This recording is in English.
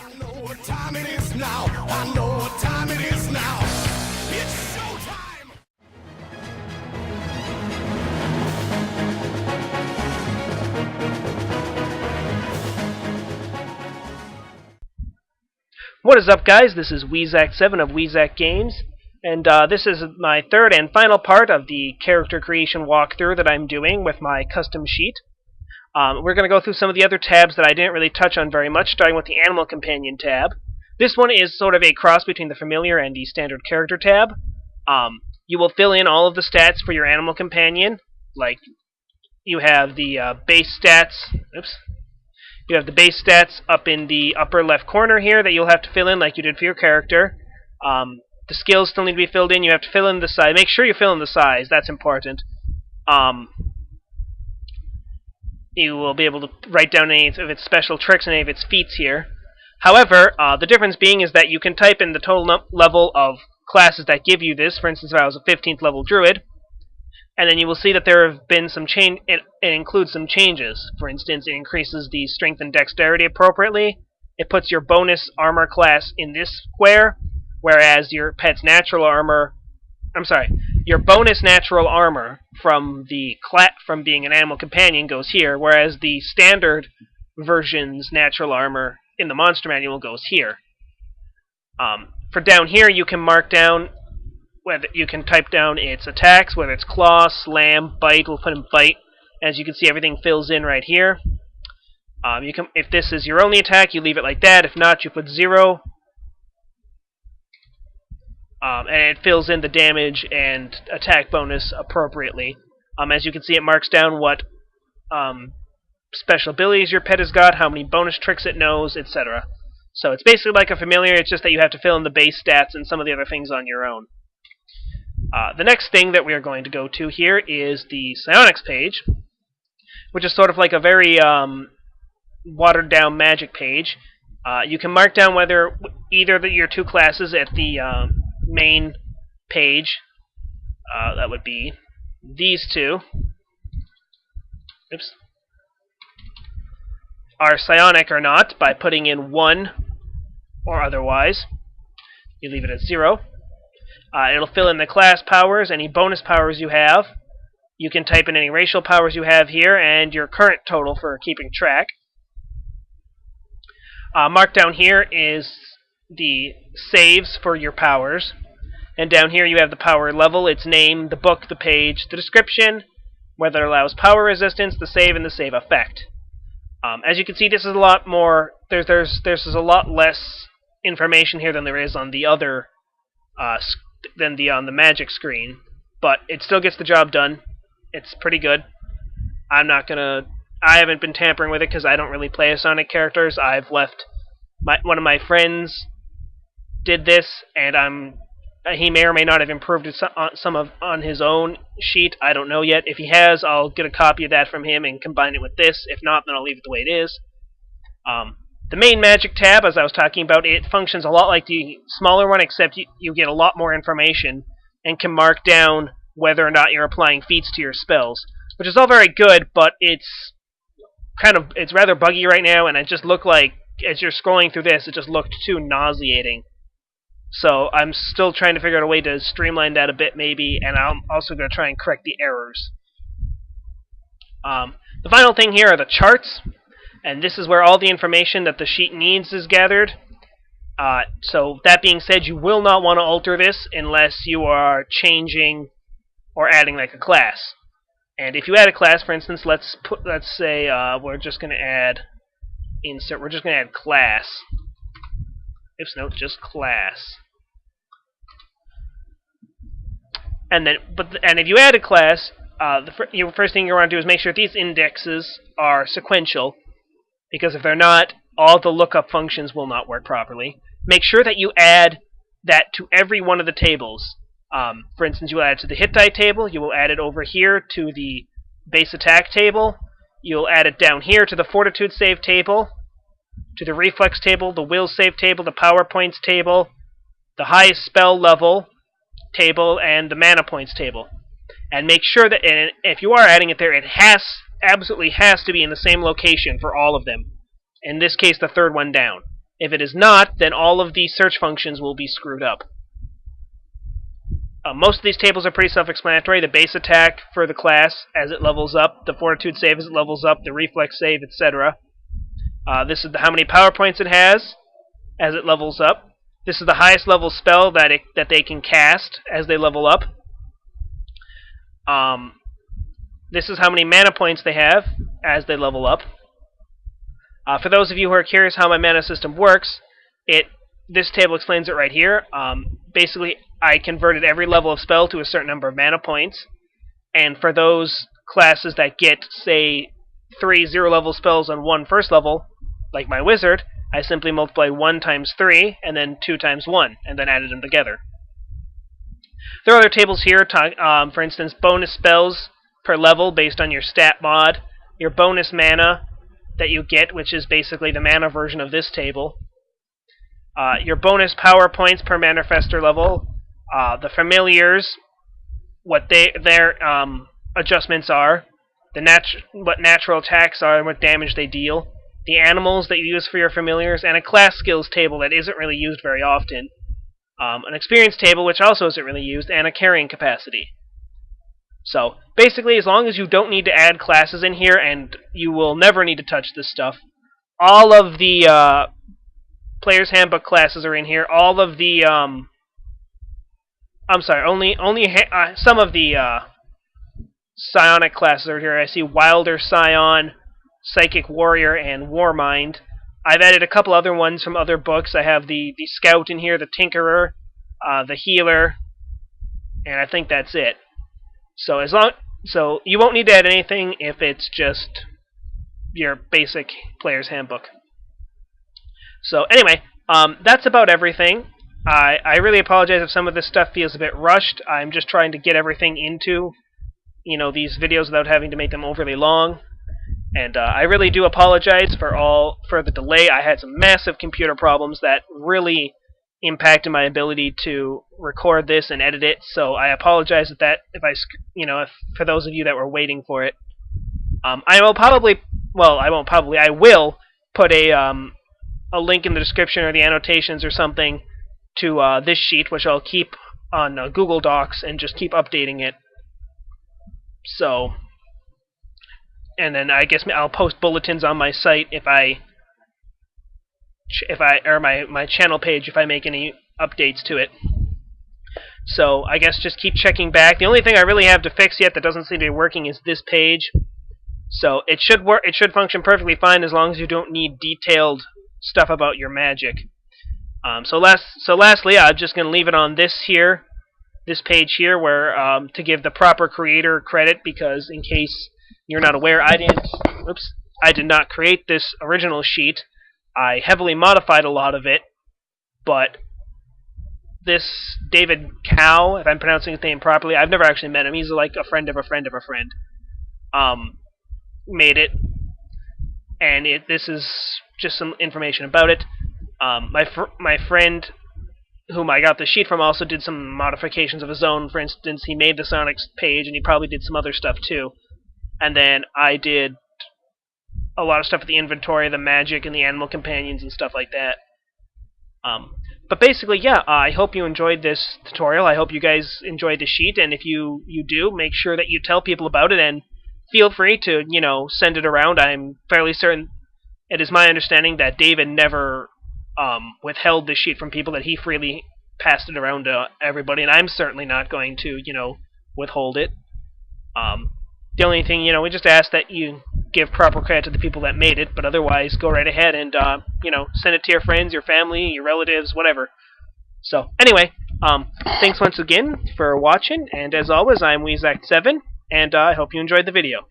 I know what time it is now. I know what time it is now. It's showtime. What is up, guys? This is Weezak7 of Weezak Games, and this is my third and final part of the character creation walkthrough that I'm doing with my custom sheet. We're going to go through some of the other tabs that I didn't really touch on very much, starting with the Animal Companion tab. This one is sort of a cross between the Familiar and the Standard Character tab. You will fill in all of the stats for your Animal Companion, like you have the base stats. You have the base stats up in the upper left corner here that you'll have to fill in like you did for your character. The skills still need to be filled in. You have to fill in the size. Make sure you fill in the size. That's important. You will be able to write down any of its special tricks and any of its feats here. However, the difference being is that you can type in the total level of classes that give you this. For instance, if I was a 15th level druid, and then you will see that there have been some change. It includes some changes. For instance, it increases the strength and dexterity appropriately. It puts your bonus armor class in this square, whereas your pet's natural armor. Your bonus natural armor from being an animal companion goes here, whereas the standard version's natural armor in the monster manual goes here. For down here, you can mark down whether you can type down its attacks, whether it's claw, slam, bite. We'll put in bite. As you can see, everything fills in right here. If this is your only attack, you leave it like that. If not, you put 0. And it fills in the damage and attack bonus appropriately. As you can see, it marks down what special abilities your pet has got, how many bonus tricks it knows, etc. So it's basically like a familiar, it's just that you have to fill in the base stats and some of the other things on your own. The next thing that we are going to go to here is the psionics page, which is sort of like a very watered-down magic page. You can mark down whether either of your two classes at the main page, that would be these two, are psionic or not by putting in 1 or otherwise. You leave it at 0. It'll fill in the class powers, any bonus powers you have. You can type in any racial powers you have here, and your current total for keeping track. Marked down here is the saves for your powers. And down here you have the power level, its name, the book, the page, the description, whether it allows power resistance, the save, and the save effect. As you can see, this is a lot more. There's a lot less information here than there is on the other on the magic screen, but it still gets the job done. It's pretty good. I haven't been tampering with it because I don't really play as Sonic characters. I've left one of my friends did this, and he may or may not have improved it on his own sheet. I don't know yet. If he has, I'll get a copy of that from him and combine it with this. If not, then I'll leave it the way it is. The main magic tab, as I was talking about, it functions a lot like the smaller one, except you get a lot more information and can mark down whether or not you're applying feats to your spells, which is all very good, but it's rather buggy right now, and it just looked like, as you're scrolling through this, it just looked too nauseating. So I'm still trying to figure out a way to streamline that a bit, maybe, and I'm also going to try and correct the errors. The final thing here are the charts, and this is where all the information that the sheet needs is gathered. So that being said, you will not want to alter this unless you are changing or adding like a class. And if you add a class, for instance, let's say we're just going to add insert. We're just going to add class. Just class. And if you add a class, the first thing you want to do is make sure these indexes are sequential, because if they're not, all the lookup functions will not work properly. Make sure that you add that to every one of the tables. For instance, you will add it to the hit die table. You will add it over here to the base attack table. You'll add it down here to the fortitude save table, to the reflex table, the will save table, the power points table, the highest spell level table, and the mana points table. And make sure that, and if you are adding it there, it absolutely has to be in the same location for all of them. In this case, the third one down. If it is not, then all of these search functions will be screwed up. Most of these tables are pretty self-explanatory. The base attack for the class as it levels up, the fortitude save as it levels up, the reflex save, etc. This is how many power points it has as it levels up. This is the highest level spell that they can cast as they level up. This is how many mana points they have as they level up. For those of you who are curious how my mana system works, this table explains it right here. Basically, I converted every level of spell to a certain number of mana points, and for those classes that get, say, 3 0-level spells on one first level, like my wizard, I simply multiplied 1 times 3, and then 2 times 1, and then added them together. There are other tables here, for instance, bonus spells per level based on your stat mod, your bonus mana that you get, which is basically the mana version of this table, your bonus power points per manifester level, the familiars, what their adjustments are, what natural attacks are and what damage they deal, the animals that you use for your familiars, and a class skills table that isn't really used very often, an experience table which also isn't really used, and a carrying capacity. So basically, as long as you don't need to add classes in here, and you will never need to touch this stuff, all of the Player's Handbook classes are in here. All of the some of the psionic classes are here. I see Wilder Scion, Psychic Warrior, and Warmind. I've added a couple other ones from other books. I have the Scout in here, the Tinkerer, the Healer, and I think that's it. So you won't need to add anything if it's just your basic Player's Handbook. So anyway, that's about everything. I really apologize if some of this stuff feels a bit rushed. I'm just trying to get everything into, these videos without having to make them overly long. And I really do apologize for the delay. I had some massive computer problems that really impacted my ability to record this and edit it. So I apologize if for those of you that were waiting for it. I will put a link in the description or the annotations or something to this sheet, which I'll keep on Google Docs and just keep updating it. So, and then I guess I'll post bulletins on my site or my channel page if I make any updates to it. So I guess just keep checking back. The only thing I really have to fix yet that doesn't seem to be working is this page. So it should work. It should function perfectly fine as long as you don't need detailed stuff about your magic. Lastly, I'm just going to leave it on this page here, where to give the proper creator credit, because in case you're not aware, I did not create this original sheet. I heavily modified a lot of it, but this David Cow, if I'm pronouncing his name properly, I've never actually met him. He's like a friend of a friend of a friend. Made it, and this is just some information about it. My friend, whom I got the sheet from, also did some modifications of his own. For instance, he made the Sonics page, and he probably did some other stuff too. And then I did a lot of stuff with the inventory, the magic, and the animal companions and stuff like that. But basically, yeah, I hope you enjoyed this tutorial. I hope you guys enjoyed the sheet, and if you do, make sure that you tell people about it, and feel free to, send it around. I'm fairly certain, it is my understanding that David never withheld this sheet from people, that he freely passed it around to everybody, and I'm certainly not going to, withhold it. The only thing, we just ask that you give proper credit to the people that made it, but otherwise, go right ahead and, send it to your friends, your family, your relatives, whatever. So, anyway, thanks once again for watching, and as always, I'm Weezak7, and I hope you enjoyed the video.